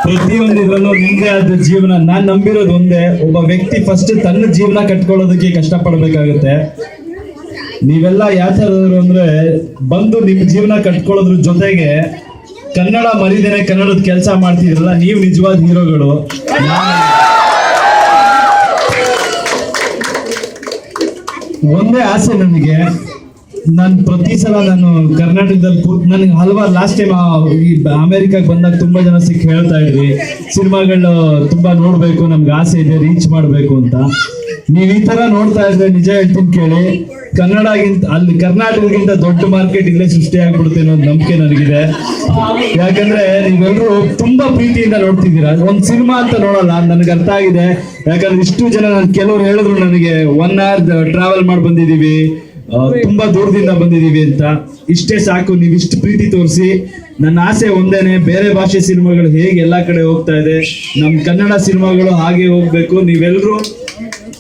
ಪ್ರತಿಯೊಂದು ಇದ್ರಲ್ಲೂ ನಿಮ್ದೇ ಆದ ಜೀವನ. ನಾನ್ ನಂಬಿರೋದು ಒಂದೇ, ಒಬ್ಬ ವ್ಯಕ್ತಿ ಫಸ್ಟ್ ತನ್ನ ಜೀವನ ಕಟ್ಕೊಳ್ಳೋದಕ್ಕೆ ಕಷ್ಟ ಪಡ್ಬೇಕಾಗತ್ತೆ. ನೀವೆಲ್ಲ ಯಾವ ತರದವರು ಅಂದ್ರೆ ಬಂದು ನಿಮ್ ಜೀವನ ಕಟ್ಕೊಳ್ಳೋದ್ರ ಜೊತೆಗೆ ಕನ್ನಡ ಮರಿದೇನೆ ಕನ್ನಡದ ಕೆಲಸ ಮಾಡ್ತಿದ್ರಲ್ಲ, ನೀವು ನಿಜವಾದ ಹೀರೋಗಳು. ಒಂದೇ ಆಸೆ ನನಗೆ, ನಾನು ಪ್ರತಿ ಸಲ ನಾನು ಕರ್ನಾಟಕದಲ್ಲಿ ನನಗೆ ಹಲವಾರು ಲಾಸ್ಟ್ ಟೈಮ್ ಈ ಅಮೆರಿಕಾಗೆ ಬಂದಾಗ ತುಂಬಾ ಜನ ಸಿಕ್ಕಿ ಹೇಳ್ತಾ ಇದ್ರಿ ಸಿನಿಮಾಗಳು ತುಂಬಾ ನೋಡ್ಬೇಕು, ನಮ್ಗೆ ಆಸೆ ಇದೆ ರೀಚ್ ಮಾಡ್ಬೇಕು ಅಂತ. ನೀವ್ ಈ ತರ ನೋಡ್ತಾ ಇದ್ರೆ ನಿಜ ಹೇಳ್ತೀನಿ ಕೇಳಿ, ಅಲ್ಲಿ ಕರ್ನಾಟಕಕ್ಕಿಂತ ದೊಡ್ಡ ಮಾರ್ಕೆಟ್ ಇಲ್ಲೇ ಸೃಷ್ಟಿ ಆಗ್ಬಿಡುತ್ತೆ ಅನ್ನೋ ನಂಬಿಕೆ ನನಗಿದೆ. ಯಾಕಂದ್ರೆ ನೀವೆಲ್ಲರೂ ತುಂಬಾ ಪ್ರೀತಿಯಿಂದ ನೋಡ್ತಿದ್ದೀರಾ. ಒಂದ್ ಸಿನಿಮಾ ಅಂತ ನೋಡಲ್ಲ, ನನ್ಗೆ ಅರ್ಥ ಆಗಿದೆ. ಯಾಕಂದ್ರೆ ಇಷ್ಟು ಜನ ಕೆಲವ್ರು ಹೇಳಿದ್ರು ನನಗೆ 1 hour ಟ್ರಾವೆಲ್ ಮಾಡಿ ಬಂದಿದೀವಿ, ತುಂಬಾ ದೂರದಿಂದ ಬಂದಿದೀವಿ ಅಂತ. ಇಷ್ಟೇ ಸಾಕು, ನೀವು ಇಷ್ಟು ಪ್ರೀತಿ ತೋರಿಸಿ. ನನ್ನ ಆಸೆ ಒಂದೇನೆ, ಬೇರೆ ಭಾಷೆ ಸಿನಿಮಾಗಳು ಹೇಗೆ ಎಲ್ಲಾ ಕಡೆ ಹೋಗ್ತಾ ಇದೆ, ನಮ್ ಕನ್ನಡ ಸಿನಿಮಾಗಳು ಹಾಗೆ ಹೋಗ್ಬೇಕು. ನೀವೆಲ್ಲರೂ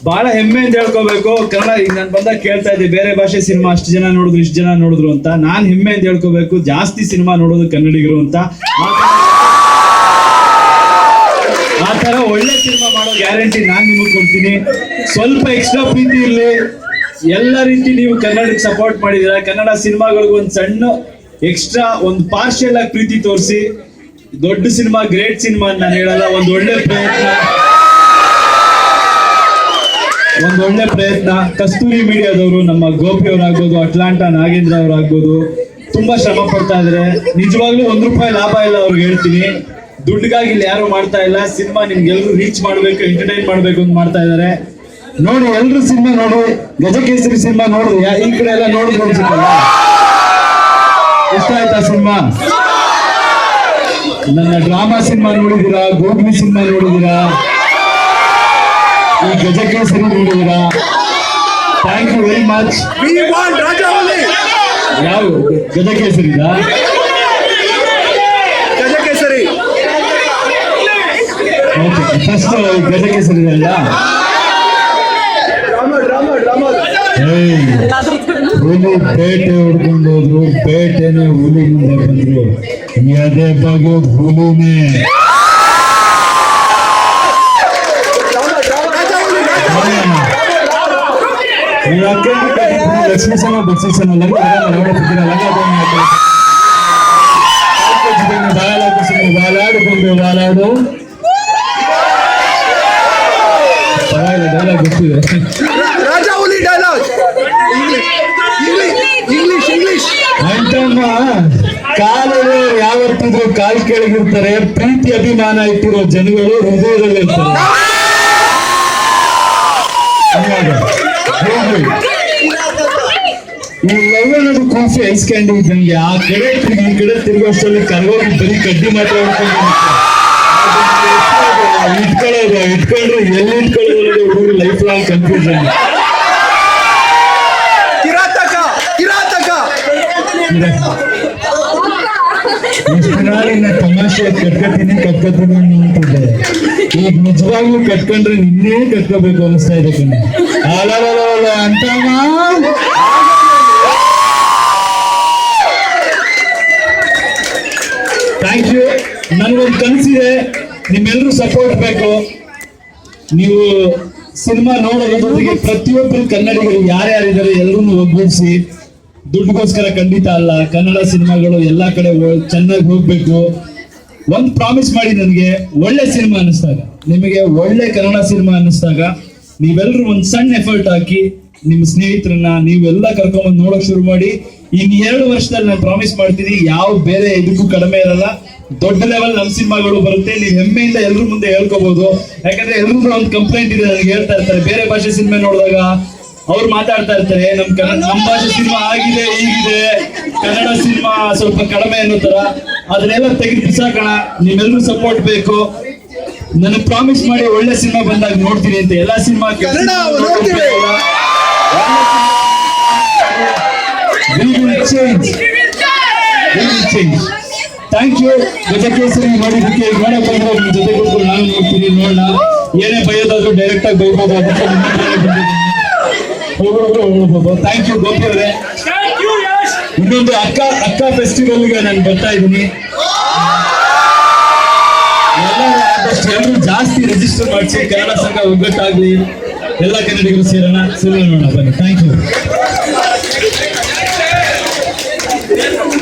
ಬಹಳ ಹೆಮ್ಮೆಯಿಂದ ಹೇಳ್ಕೋಬೇಕು. ಕನ್ನಡ ಈಗ ನಾನು ಬಂದಾಗ ಕೇಳ್ತಾ ಇದ್ದೆ, ಬೇರೆ ಭಾಷೆ ಸಿನಿಮಾ ಅಷ್ಟು ಜನ ನೋಡಿದ್ರು ಇಷ್ಟು ಜನ ನೋಡಿದ್ರು ಅಂತ. ನಾನ್ ಹೆಮ್ಮೆಯಿಂದ ಹೇಳ್ಕೋಬೇಕು, ಜಾಸ್ತಿ ಸಿನಿಮಾ ನೋಡೋದು ಕನ್ನಡಿಗರು ಅಂತ. ಆ ತರ ಒಳ್ಳೆ ಸಿನಿಮಾ ಮಾಡೋ ಗ್ಯಾರಂಟಿ ನಾನ್ ನಿಮಗೆ ಕೊಡ್ತೀನಿ. ಸ್ವಲ್ಪ ಎಕ್ಸ್ಟ್ರಾ ಪ್ರೀತಿ ಇರ್ಲಿ, ಎಲ್ಲ ರೀತಿ ನೀವು ಕನ್ನಡಕ್ಕೆ ಸಪೋರ್ಟ್ ಮಾಡಿದೀರ. ಕನ್ನಡ ಸಿನಿಮಾಗಳಿಗೆ ಒಂದು ಸಣ್ಣ ಎಕ್ಸ್ಟ್ರಾ, ಒಂದು ಪಾರ್ಷಿಯಲ್ ಆಗಿ ಪ್ರೀತಿ ತೋರಿಸಿ. ದೊಡ್ಡ ಸಿನಿಮಾ, ಗ್ರೇಟ್ ಸಿನಿಮಾ ಅಂತ ನಾನು ಹೇಳಲ್ಲ, ಒಂದು ಒಳ್ಳೆ ಪ್ರಯತ್ನ. ಕಸ್ತೂರಿ ಮೀಡಿಯಾದವರು, ನಮ್ಮ ಗೋಪಿ ಅವರಾಗ್ಬೋದು, ಅಟ್ಲಾಂಟಾ ನಾಗೇಂದ್ರ ಅವರಾಗ್ಬೋದು, ತುಂಬಾ ಶ್ರಮ ಪಡ್ತಾ ಇದಾರೆ. ನಿಜವಾಗ್ಲೂ ₹1 ಲಾಭ ಇಲ್ಲ ಅವ್ರಿಗೆ ಹೇಳ್ತೀನಿ. ದುಡ್ಡಿಗಾಗಿ ಇಲ್ಲಿ ಯಾರು ಮಾಡ್ತಾ ಇಲ್ಲ. ಸಿನಿಮಾ ನಿಮ್ಗೆಲ್ರು ರೀಚ್ ಮಾಡ್ಬೇಕು, ಎಂಟರ್ಟೈನ್ ಮಾಡ್ಬೇಕು ಅಂತ ಮಾಡ್ತಾ ಇದಾರೆ. ನೋಡಿ, ಎಲ್ರು ಸಿನಿಮಾ ನೋಡಿ. ಗಜಕೇಸರಿ ಸಿನಿಮಾ ನೋಡಿದ್ರಿ? ಈ ಕಡೆ ಎಲ್ಲ ನೋಡಿದ್ರು ಅನ್ಸುತ್ತಲ್ಲ. ಇಷ್ಟ ಆಯ್ತಾ ಸಿನಿಮಾ? ನನ್ನ ಡ್ರಾಮಾ ಸಿನಿಮಾ ನೋಡಿದೀರಾ? ಗೋಗ್ಲಿ ಸಿನಿಮಾ ನೋಡಿದೀರಾ? ಈ ಗಜಕೇಸರಿ ನೋಡಿದೀರಾ? Thank you very much. ಯಾವ ಗಜಕೇಸರಿದ? ಗಜಕೇಸರಿ ಓಕೆ, ಫಸ್ಟ್ ಗಜಕೇಸರಿ ಅಲ್ಲ. ಹುಲಿ ಬೇಟೆ ಹೊಡ್ಕೊಂಡು ಹೋದ್ರು, ಬೇಟೆನೆ ಹುಲಿ ಮುಂದೆ ಬಂದ್ರು, ಎದೆ ಬಗ್ಗೆ ಹುಲಿನೇ. ಲಕ್ಷ್ಮೀಸನ ಬಕ್ಸೀಸನ ಬಾಲಾಡು ಡೈಲಾಗ್ ಗೊತ್ತಿದೆ. ಅಂತಮ್ಮ ಕಾಲಲ್ಲಿ ಯಾವತ್ತಿದ್ರು ಕಾಲ್ ಕೆಳಗಿರ್ತಾರೆ. ಪ್ರೀತಿ ಅಭಿಮಾನ ಇಟ್ಟಿರೋ ಜನಗಳು ಹೃದಯದಲ್ಲಿ ಇರ್ತಾರೆ. ಈ ಲವ್ ಅನ್ನೋದು ಕಾಫಿ ಐಸ್ ಕ್ಯಾಂಡಿ ಇದ್ದಂಗೆ, ಆ ಕಡೆ ತಿರುಗಿ ಈ ಕಡೆ ತಿರುಗೋಷ್ಟರಲ್ಲಿ ಕರ್ಗೋಗಿ ಬರೀ ಕಡ್ಡಿ ಮಾತ್ರ ಇಟ್ಕೊಂಡ್ರೆ ಎಲ್ಲಿ ಇಟ್ಕೊಳ್ಳೋದು ಹುಡುಗರು ಲೈಫ್ ಲಾಂಗ್ ಕನ್ಫ್ಯೂಷನ್. ಎಷ್ಟು ನಾಳಿನ ತಮಾಷೆ ಕಟ್ಕೊತೀನಿ ಅಂತಿದ್ದೆ, ಈಗ ನಿಜವಾಗ್ಲೂ ಕಟ್ಕೊಂಡ್ರೆ ನಿನ್ನೆ ಕಟ್ಕೋಬೇಕು ಅನಿಸ್ತಾ ಇದೆ ಕಣ್ಣೆ. ಅಂತ ಥ್ಯಾಂಕ್ ಯು. ನನ್ಗೊಂದು ಕನಸಿದೆ, ನಿಮ್ಮೆಲ್ಲರೂ ಸಪೋರ್ಟ್ ಬೇಕು. ನೀವು ಸಿನಿಮಾ ನೋಡೋದ್ರ ಜೊತೆಗೆ ಪ್ರತಿಯೊಬ್ಬರು ಕನ್ನಡಿಗರು ಯಾರ್ಯಾರಿದ್ದಾರೆ ಎಲ್ಲರನ್ನು ಒಗ್ಗೂಡಿಸಿ. ದುಡ್ಡುಗೋಸ್ಕರ ಖಂಡಿತ ಅಲ್ಲ, ಕನ್ನಡ ಸಿನಿಮಾಗಳು ಎಲ್ಲಾ ಕಡೆ ಚೆನ್ನಾಗಿ ಹೋಗ್ಬೇಕು. ಒಂದ್ ಪ್ರಾಮಿಸ್ ಮಾಡಿ ನನಗೆ, ಒಳ್ಳೆ ಸಿನಿಮಾ ಅನ್ನಿಸ್ದಾಗ, ನಿಮಗೆ ಒಳ್ಳೆ ಕನ್ನಡ ಸಿನಿಮಾ ಅನ್ನಿಸ್ದಾಗ ನೀವೆಲ್ಲರೂ ಒಂದ್ ಸಣ್ಣ ಎಫರ್ಟ್ ಹಾಕಿ ನಿಮ್ಮ ಸ್ನೇಹಿತರನ್ನ ನೀವೆಲ್ಲ ಕರ್ಕೊಂಡ್ಬಂದು ನೋಡಕ್ ಶುರು ಮಾಡಿ. ಇನ್ 2 ವರ್ಷದಲ್ಲಿ ನಾನು ಪ್ರಾಮಿಸ್ ಮಾಡ್ತೀನಿ, ಯಾವ ಬೇರೆ ಇದಕ್ಕೂ ಕಡಿಮೆ ಇರಲ್ಲ. ದೊಡ್ಡ ಲೆವೆಲ್ ನಮ್ಮ ಸಿನಿಮಾಗಳು ಬರುತ್ತೆ. ನೀವು ಹೆಮ್ಮೆಯಿಂದ ಎಲ್ರ ಮುಂದೆ ಹೇಳ್ಕೋಬಹುದು. ಯಾಕಂದ್ರೆ ಎಲ್ರಿಗೂ ಒಂದು ಕಂಪ್ಲೇಂಟ್ ಇದೆ, ನನಗೆ ಹೇಳ್ತಾ ಇರ್ತಾರೆ, ಬೇರೆ ಭಾಷೆ ಸಿನಿಮಾ ನೋಡಿದಾಗ ಅವ್ರು ಮಾತಾಡ್ತಾ ಇರ್ತಾರೆ, ನಮ್ಮ ಭಾಷೆ ಸಿನಿಮಾ ಆಗಿದೆ ಹೀಗಿದೆ, ಕನ್ನಡ ಸಿನಿಮಾ ಸ್ವಲ್ಪ ಕಡಿಮೆ ಅನ್ನೋ ತರ. ಅದನ್ನೆಲ್ಲ ತೆಗೆದು ಬಿಸಾಕೋಣ. ನೀವೆಲ್ಲರೂ ಸಪೋರ್ಟ್ ಬೇಕು. ನನಗೆ ಪ್ರಾಮಿಸ್ ಮಾಡಿ, ಒಳ್ಳೆ ಸಿನಿಮಾ ಬಂದಾಗ ನೋಡ್ತೀನಿ ಅಂತ. ಎಲ್ಲಾ ಸಿನಿಮಾ ಥ್ಯಾಂಕ್ ಯು. ಗಜಕೇಸರಿ ಮಾಡಿದ್ದಕ್ಕೆ ನೋಡಕ್ ಬಂದ್ರೆ ನಿಮ್ ಜೊತೆ ಕೂತ್ಕೊಂಡು ನಾನು ನೋಡ್ತೀನಿ. ನೋಡೋಣ, ಏನೇ ಬೈಯೋದಾದ್ರು ಡೈರೆಕ್ಟ್ ಆಗಿ ಬೈಬೋದು. ಅದಕ್ಕೆ ಥ್ಯಾಂಕ್ ಯು ಗೋಪಿ ಅವರೇ. ಇನ್ನೊಂದು ಅಕ್ಕ ಫೆಸ್ಟಿವಲ್ಗೆ ನಾನು ಬರ್ತಾ ಇದ್ದೀನಿ. ಎಲ್ಲರೂ ಆದಷ್ಟು ಎಲ್ಲರೂ ಜಾಸ್ತಿ ರಿಜಿಸ್ಟರ್ ಮಾಡಿಸಿ ಕನ್ನಡ ಸಂಘ ಒಗ್ಗಟ್ಟಾಗ್ಲಿ, ಎಲ್ಲ ಕನ್ನಡಿಗರು ಸೇರೋಣ, ನೋಡೋಣ ಬನ್ನಿ. Thank you.